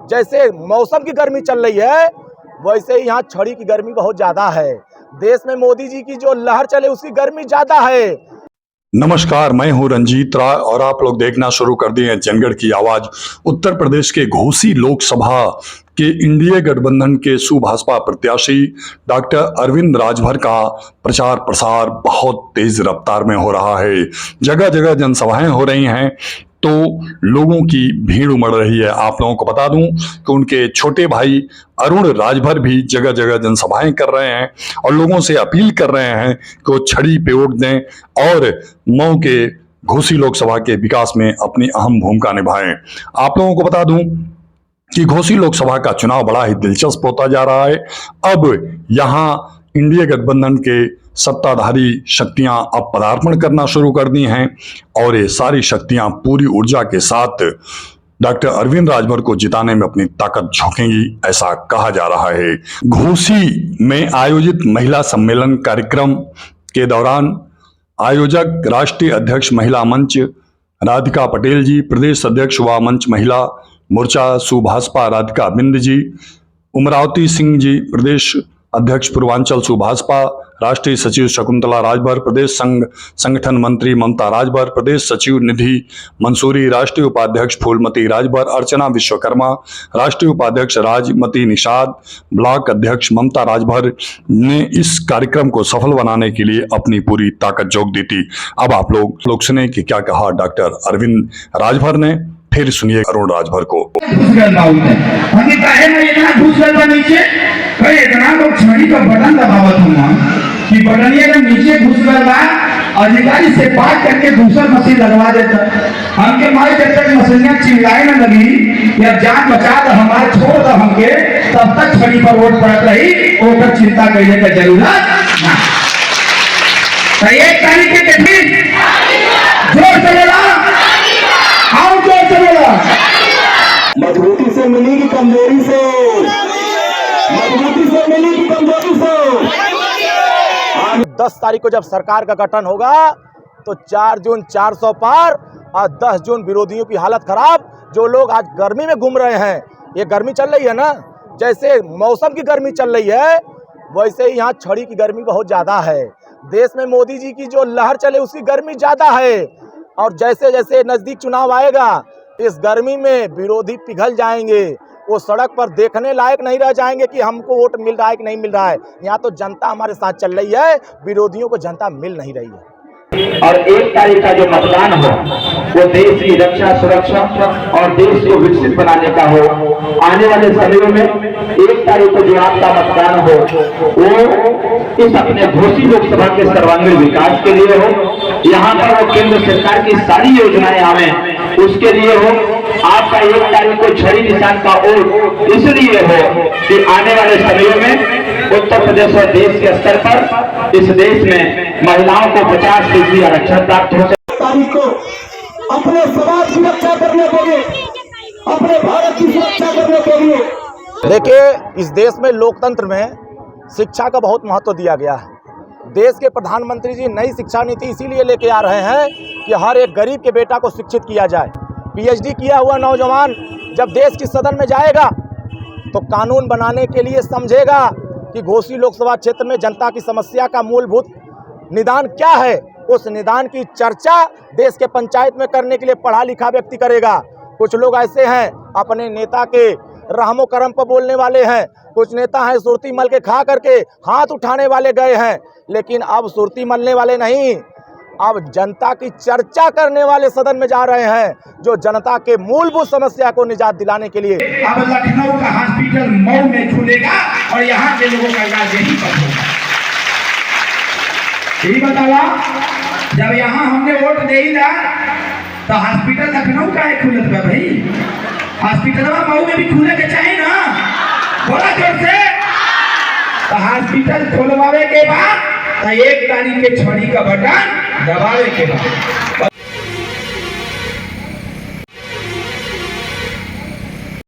जैसे मौसम की गर्मी चल रही है वैसे ही यहाँ छड़ी की गर्मी बहुत ज्यादा है। देश में मोदी जी की जो लहर चले उसकी गर्मी ज्यादा है। नमस्कार, मैं हूं रंजीत राय और आप लोग देखना शुरू कर दिए हैं जनगढ़ की आवाज। उत्तर प्रदेश के घोसी लोकसभा के इंडिया गठबंधन के सुभाषपा प्रत्याशी डॉक्टर अरविंद राजभर का प्रचार प्रसार बहुत तेज रफ्तार में हो रहा है। जगह जगह जनसभाएं हो रही हैं तो लोगों की भीड़ उमड़ रही है। आप लोगों को बता दूं कि उनके छोटे भाई अरुण राजभर भी जगह जगह जनसभाएं कर रहे हैं और लोगों से अपील कर रहे हैं कि वो छड़ी पे वोट दें और मऊ के घोसी लोकसभा के विकास में अपनी अहम भूमिका निभाएं। आप लोगों को बता दूं कि घोसी लोकसभा का चुनाव बड़ा ही दिलचस्प होता जा रहा है। अब यहाँ इंडिया गठबंधन के सत्ताधारी शक्तियां अब पदार्पण करना शुरू कर दी हैं और ये सारी शक्तियां पूरी ऊर्जा के साथ डॉक्टर अरविंद राजभर को जिताने में अपनी ताकत झोंकेंगी, ऐसा कहा जा रहा है। घोसी में आयोजित महिला सम्मेलन कार्यक्रम के दौरान आयोजक राष्ट्रीय अध्यक्ष महिला मंच राधिका पटेल जी, प्रदेश अध्यक्ष व मंच महिला मोर्चा सुभाषपा राधिका बिंद जी, उमरावती सिंह जी, प्रदेश अध्यक्ष पूर्वांचल सुभाषपा, राष्ट्रीय सचिव शकुंतला राजभर, प्रदेश संगठन मंत्री ममता राजभर, प्रदेश सचिव निधि मंसूरी, राष्ट्रीय उपाध्यक्ष फूलमती राजभर, अर्चना विश्वकर्मा, राष्ट्रीय उपाध्यक्ष राजमती निषाद, ब्लॉक अध्यक्ष ममता राजभर ने इस कार्यक्रम को सफल बनाने के लिए अपनी पूरी ताकत झोंक दी थी। अब आप लोग सुने कि क्या कहा डॉक्टर अरविंद राजभर ने, फिर सुनिए अरुण राजभर को। इतना लोग छड़ी का बटन दबावत हूँ कि बटनिया का नीचे घुस गया बा, अधिकारी से बात करके दूसरा मशीन लगवा देता। हमके माई जब तक मशीनियां चिल्लाए न लगी या जान बचा दो हमारे छोड़ दो हमके, तब तक छड़ी पर वोट पड़त रही, ओकर चिंता करने का जरूरत ना। तो एक तारीख के दिन जोर से बोला, आओ जोर से बोला। मजबूती से मिलेगी कमजोरी से, मजबूती से मिलेगी कमजोरी से। 10 तारीख को जब सरकार का गठन होगा तो 4 जून 400 पार और 10 जून विरोधियों की हालत खराब। जो लोग आज गर्मी में घूम रहे हैं, ये गर्मी चल रही है ना, जैसे मौसम की गर्मी चल रही है वैसे ही यहाँ छड़ी की गर्मी बहुत ज़्यादा है। देश में मोदी जी की जो लहर चले उसकी गर्मी ज़्यादा है और जैसे जैसे नज़दीक चुनाव आएगा इस गर्मी में विरोधी पिघल जाएंगे। वो सड़क पर देखने लायक नहीं रह जाएंगे कि हमको वोट मिल रहा है कि नहीं मिल रहा है। यहाँ तो जनता हमारे साथ चल रही है, विरोधियों को जनता मिल नहीं रही है। और 1 तारीख का जो मतदान हो वो देश की रक्षा सुरक्षा और देश को विकसित बनाने का हो। आने वाले समयों में 1 तारीख को जो आपका मतदान हो वो इस अपने घोसी लोकसभा के सर्वांगीण विकास के लिए हो। यहाँ पर वो केंद्र सरकार की सारी योजनाएं आवे उसके लिए हो। आपका 1 तारीख को छड़ी निशान का वोट इसलिए हो कि आने वाले समयों में उत्तर प्रदेश और देश के स्तर पर इस देश में महिलाओं को 50% आरक्षण प्राप्त हो। तारीख को अपने समाज की रक्षा करने के लिए, अपने भारत की सुरक्षा करने के लिए। देखिए, इस देश में लोकतंत्र में शिक्षा का बहुत महत्व दिया गया है। देश के प्रधानमंत्री जी नई शिक्षा नीति इसीलिए लेके आ रहे हैं कि हर एक गरीब के बेटा को शिक्षित किया जाए। PhD किया हुआ नौजवान जब देश की सदन में जाएगा तो कानून बनाने के लिए समझेगा कि घोसी लोकसभा क्षेत्र में जनता की समस्या का मूलभूत निदान क्या है। उस निदान की चर्चा देश के पंचायत में करने के लिए पढ़ा लिखा व्यक्ति करेगा। कुछ लोग ऐसे हैं अपने नेता के रहमो करम पर बोलने वाले हैं, कुछ नेता हैं सुरती मल के खा करके हाथ उठाने वाले गए हैं, लेकिन अब सुरती मलने वाले नहीं, अब जनता की चर्चा करने वाले सदन में जा रहे हैं, जो जनता के मूलभूत समस्या को निजात दिलाने के लिए। अब लखनऊ का हॉस्पिटल मऊ में खुलेगा और यहाँ के लोगों का इलाज यहीं पर होगा। यही बतावा, जब यहाँ हमने वोट दे ही ना तो हॉस्पिटल लखनऊ का है खुलत बा भाई, हॉस्पिटल मऊ में भी खुले के चाहिए ना, बोला जोर से। तो हॉस्पिटल खोलवावे के बाद तो 1 तारीख के छड़ी का बटन दबावे के बाद